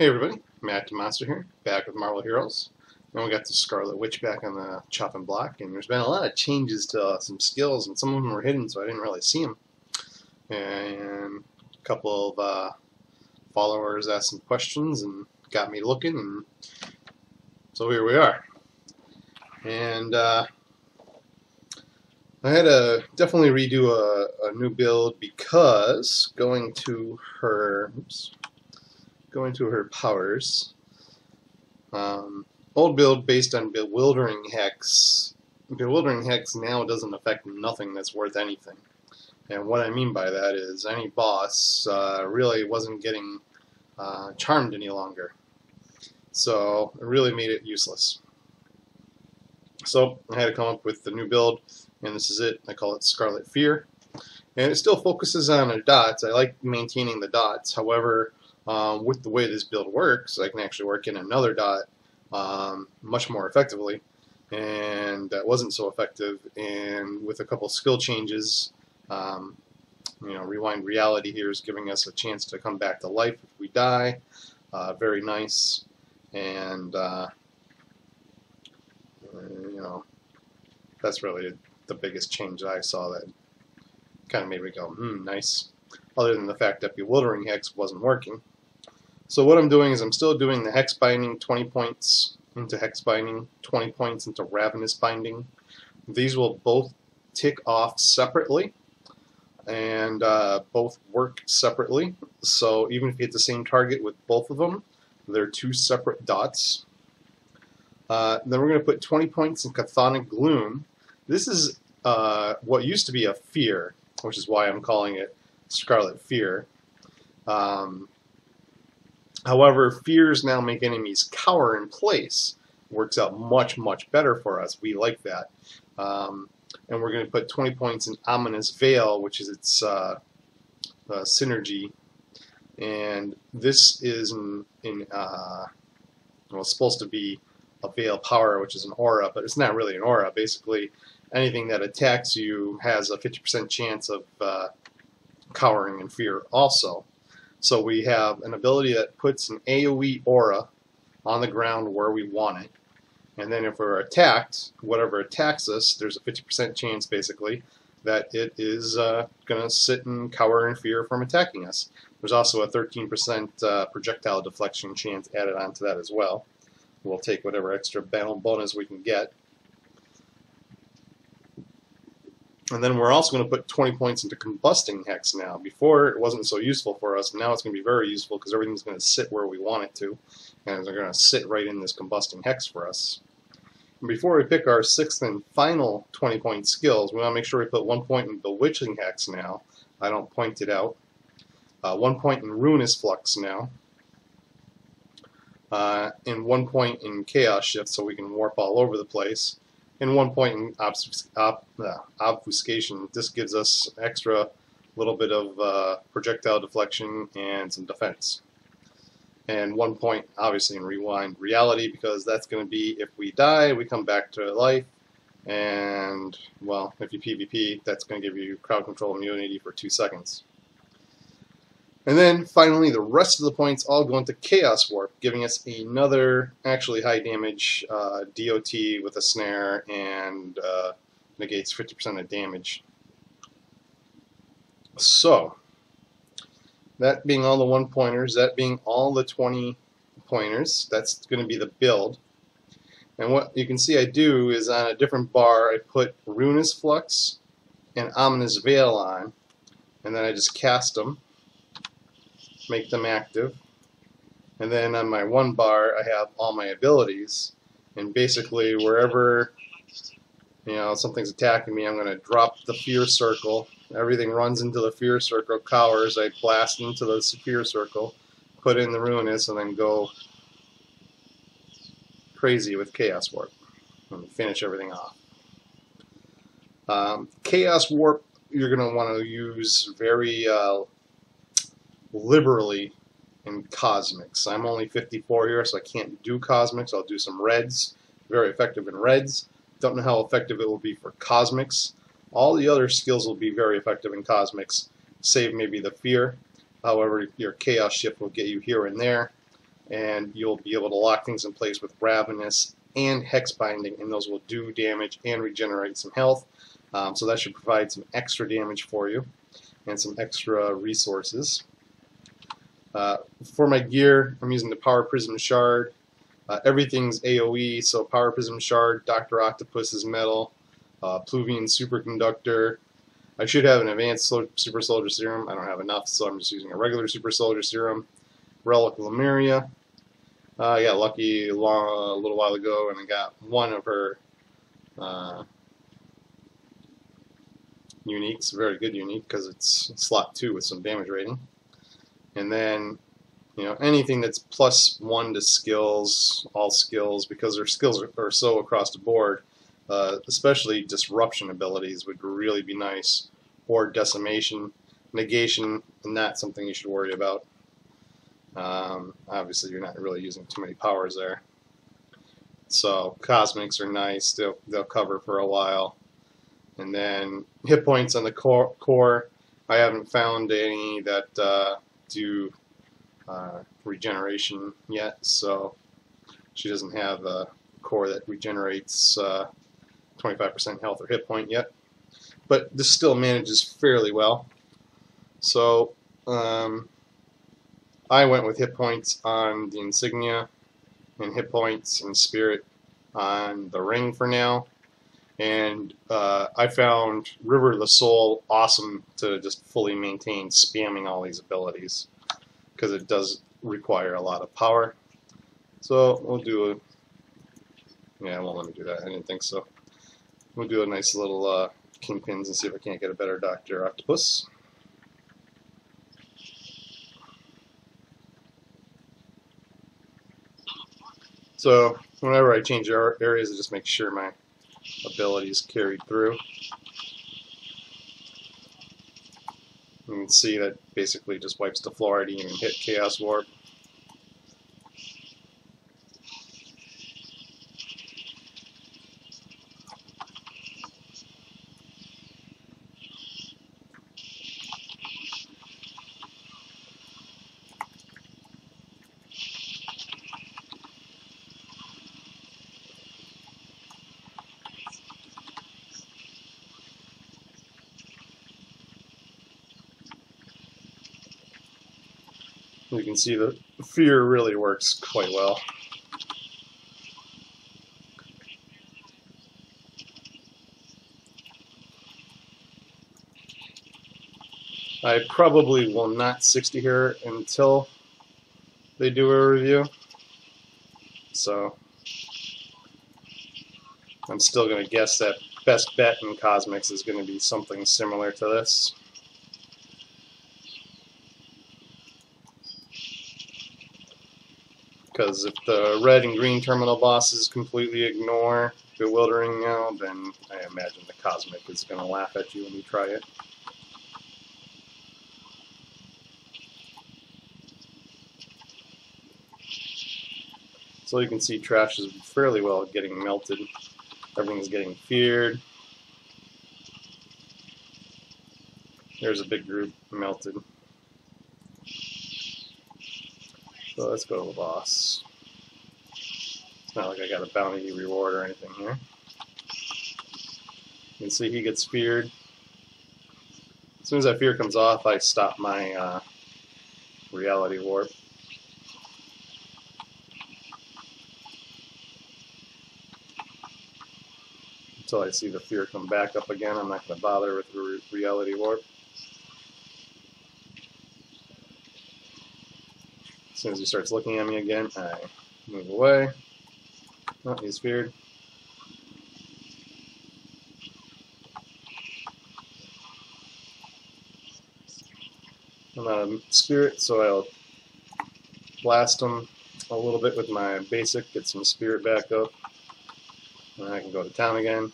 Hey everybody, Matt the Monster here, back with Marvel Heroes. And we got the Scarlet Witch back on the chopping block, and there's been a lot of changes to some skills, and some of them were hidden, so I didn't really see them. And a couple of followers asked some questions and got me looking, and so here we are. And I had to definitely redo a new build because going to her powers. Old build based on Bewildering Hex. Bewildering Hex now doesn't affect nothing that's worth anything. And what I mean by that is any boss really wasn't getting charmed any longer. So it really made it useless. So I had to come up with the new build, and this is it. I call it Scarlet Fear. And it still focuses on the dots. I like maintaining the dots. However, with the way this build works, I can actually work in another dot much more effectively, and that wasn't so effective. And with a couple skill changes, Rewind Reality here is giving us a chance to come back to life if we die. Very nice, and that's really the biggest change that I saw that kind of made me go, nice. Other than the fact that Bewildering Hex wasn't working. So what I'm doing is I'm still doing the Hex Binding, 20 points into Hex Binding, 20 points into Ravenous Binding. These will both tick off separately and both work separately. So even if you hit the same target with both of them, they're two separate dots. Then we're going to put 20 points in Chthonic Gloom. This is what used to be a fear, which is why I'm calling it Scarlet Fear. However, fears now make enemies cower in place. Works out much, much better for us. We like that. And we're going to put 20 points in Ominous Veil, which is its synergy. And this is it's supposed to be a Veil Power, which is an aura, but it's not really an aura. Basically, anything that attacks you has a 50% chance of cowering in fear also. So we have an ability that puts an AoE aura on the ground where we want it. And then if we're attacked, whatever attacks us, there's a 50% chance basically that it is going to sit and cower in fear from attacking us. There's also a 13% projectile deflection chance added onto that as well. We'll take whatever extra bonus we can get. And then we're also going to put 20 points into Combusting Hex now. Before, it wasn't so useful for us. Now it's going to be very useful because everything's going to sit where we want it to. And they're going to sit right in this Combusting Hex for us. And before we pick our sixth and final 20-point skills, we want to make sure we put 1 point in Bewitching Hex now. I don't point it out. 1 point in Ruinous Flux now. And 1 point in Chaos Shift so we can warp all over the place. And 1 point in Obfuscation. This gives us extra little bit of projectile deflection and some defense. And 1 point, obviously, in Rewind Reality, because that's going to be if we die, we come back to life. And, well, if you PvP, that's going to give you crowd control immunity for 2 seconds. And then, finally, the rest of the points all go into Chaos Warp, giving us another, actually high damage DOT with a snare and negates 50% of damage. So, that being all the 1-pointers, that being all the 20-pointers, that's going to be the build. And what you can see I do is on a different bar, I put Ruinous Flux and Ominous Veil on, and then I just cast them. Make them active, and then on my one bar I have all my abilities, and basically wherever something's attacking me, I'm going to drop the fear circle. Everything runs into the fear circle, cowers. I blast into the fear circle, put in the Ruinous, and then go crazy with Chaos Warp and finish everything off. Chaos Warp you're going to want to use very liberally in Cosmics. I'm only 54 here, so I can't do Cosmics. I'll do some Reds. Very effective in Reds. Don't know how effective it will be for Cosmics. All the other skills will be very effective in Cosmics, save maybe the Fear. However, your Chaos Shift will get you here and there. and you'll be able to lock things in place with Ravenous and Hex Binding, and those will do damage and regenerate some health. So that should provide some extra damage for you and some extra resources. For my gear, I'm using the Power Prism Shard. Everything's AoE, so Power Prism Shard, Dr. Octopus's Metal, Pluvian Superconductor. I should have an Advanced Super Soldier Serum. I don't have enough, so I'm just using a regular Super Soldier Serum. Relic of Lemuria. I got lucky a little while ago, and I got one of her uniques, very good unique, because it's slot 2 with some damage rating. And then, you know, anything that's +1 to skills, all skills, because their skills are so across the board, especially disruption abilities would really be nice, or decimation, negation, not something you should worry about. Obviously, you're not really using too many powers there. So cosmics are nice; they'll cover for a while. And then hit points on the core. I haven't found any that do regeneration yet, so she doesn't have a core that regenerates 25% health or hit point yet. But this still manages fairly well. So I went with hit points on the insignia and hit points and spirit on the ring for now. And I found River of the Soul awesome to just fully maintain spamming all these abilities, because it does require a lot of power. So we'll do a... yeah, it won't let me do that. I didn't think so. We'll do a nice little Kingpins and see if I can't get a better Dr. Octopus. So whenever I change areas, I just make sure my abilities carried through. You can see that basically just wipes the floor. I didn't even hit Chaos Warp. You can see the fear really works quite well. I probably will not 60 here until they do a review. So I'm still going to guess that best bet in Cosmics is going to be something similar to this. Because if the red and green terminal bosses completely ignore Bewildering now, then I imagine the Cosmic is going to laugh at you when you try it. So you can see trash is fairly well getting melted. Everything's getting feared. There's a big group melted. So let's go to the boss. It's not like I got a bounty reward or anything here. You can see he gets feared. As soon as that fear comes off, I stop my reality warp. Until I see the fear come back up again, I'm not going to bother with the reality warp. As soon as he starts looking at me again, I move away. Oh, he's feared. I'm out of spirit, so I'll blast him a little bit with my basic, get some spirit back up, and I can go to town again.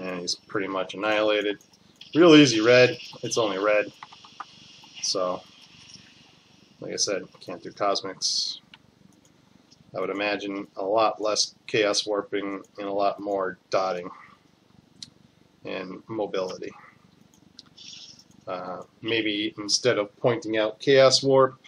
And he's pretty much annihilated. Real easy red. It's only red. So, like I said, can't do Cosmics. I would imagine a lot less Chaos Warping and a lot more dotting and mobility. Maybe instead of pointing out Chaos Warp,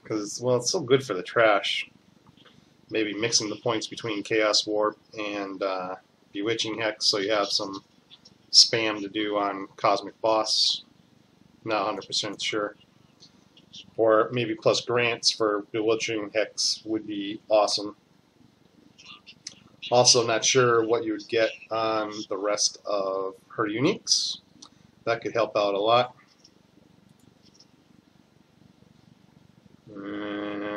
because, well, it's so good for the trash, maybe mixing the points between Chaos Warp and Bewitching Hex so you have some spam to do on Cosmic Boss. Not 100% sure. Or maybe plus grants for Bewitching Hex would be awesome. Also not sure what you would get on the rest of her uniques. That could help out a lot. And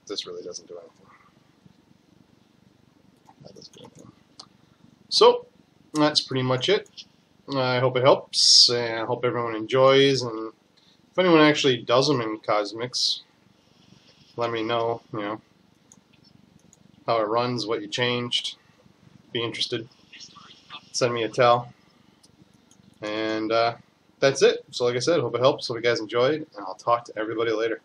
this really doesn't do anything. That doesn't do anything. So, that's pretty much it. I hope it helps, and I hope everyone enjoys, and if anyone actually does them in Cosmics, let me know, how it runs, what you changed. Be interested. Send me a tell. And that's it. So like I said, hope it helps, hope you guys enjoyed, and I'll talk to everybody later.